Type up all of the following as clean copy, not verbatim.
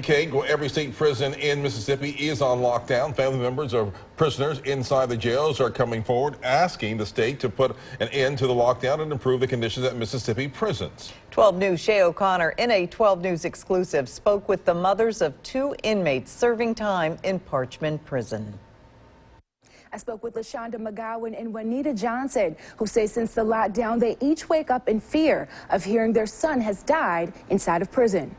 you, Kate. Well, every state prison in Mississippi is on lockdown. Family members of prisoners inside the jails are coming forward asking the state to put an end to the lockdown and improve the conditions at Mississippi prisons. 12 News' Shay O'Connor, in a 12 News exclusive, spoke with the mothers of 2 inmates serving time in Parchman Prison. I spoke with LaShonda McGowan and Juanita Johnson, who say since the lockdown, they each wake up in fear of hearing their son has died inside of prison.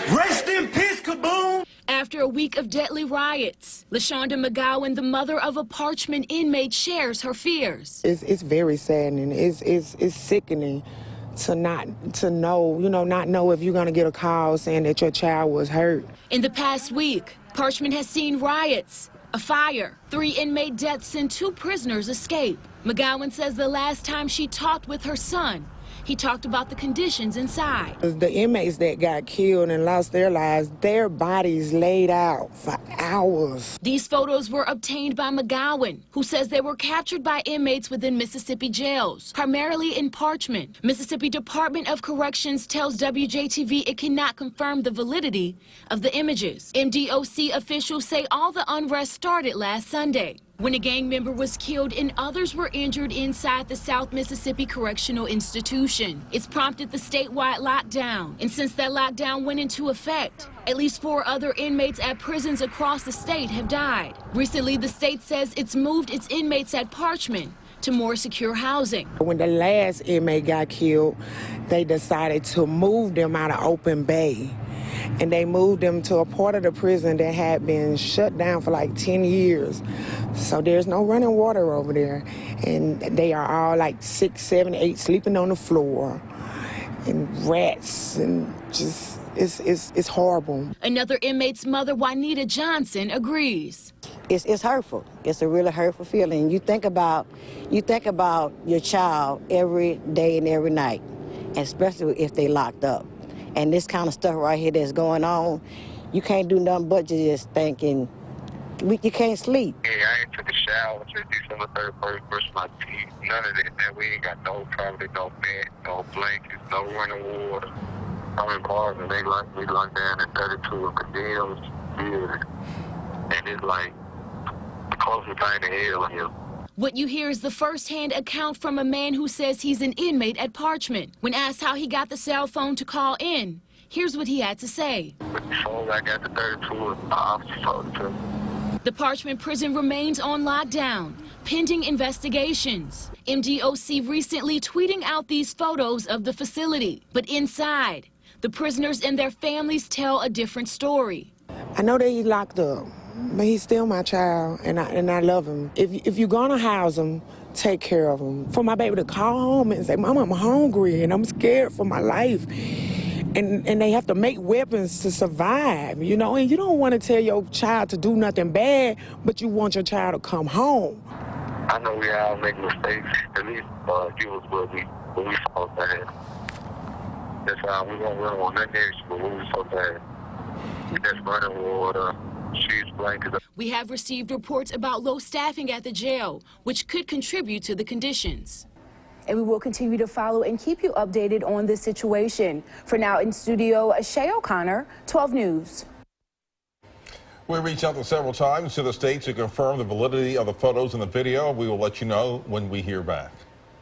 Rest in peace, kaboom! After a week of deadly riots, LaShonda McGowan, the mother of a Parchman inmate, shares her fears. It's very saddening. It's sickening to not know if you're going to get a call saying that your child was hurt. In the past week, Parchman has seen riots, a fire, 3 inmate deaths, and 2 prisoners escape. McGowan says the last time she talked with her son, he talked about the conditions inside. The inmates that got killed and lost their lives, their bodies laid out for hours. These photos were obtained by McGowan, who says they were captured by inmates within Mississippi jails, primarily in Parchman. Mississippi Department of Corrections tells WJTV it cannot confirm the validity of the images. MDOC officials say all the unrest started last Sunday, when a gang member was killed and others were injured inside the South Mississippi Correctional Institution. It's prompted the statewide lockdown, and since that lockdown went into effect, at least 4 other inmates at prisons across the state have died. Recently, the state says it's moved its inmates at Parchman to more secure housing. When the last inmate got killed, they decided to move them out of Open Bay. And they moved them to a part of the prison that had been shut down for like 10 years. So there's no running water over there. And they are all like 6, 7, 8 sleeping on the floor. And rats and just, it's horrible. Another inmate's mother, Juanita Johnson, agrees. It's hurtful. It's a really hurtful feeling. You think about your child every day and every night, especially if they locked up. And this kind of stuff right here that's going on, you can't do nothing but just thinking, you can't sleep. Yeah, I ain't took a shower since December 31st, brushed my teeth, none of that. Now we ain't got no probably no bed, no blankets, no running water. I'm in bars and they locked me locked down in 32 and condemned years. And it's like the closest thing to hell here. What you hear is the first-hand account from a man who says he's an inmate at Parchman. When asked how he got the cell phone to call in, here's what he had to say. Before I got to 32, my officer told me. The Parchman prison remains on lockdown, pending investigations. MDOC recently tweeting out these photos of the facility. But inside, the prisoners and their families tell a different story. I know that he's locked up, but he's still my child, and I love him. If you're gonna house him, take care of him. For my baby to call home and say, Mom, I'm hungry and I'm scared for my life. And they have to make weapons to survive, you know? And you don't want to tell your child to do nothing bad, but you want your child to come home. I know we all make mistakes. At least give us what we fall bad. That's why we don't want nothing extra, but we so bad. That's running water. We have received reports about low staffing at the jail, which could contribute to the conditions. And we will continue to follow and keep you updated on this situation. For now, in studio, Shay O'Connor, 12 News. We reached out several times to the state to confirm the validity of the photos and the video. We will let you know when we hear back.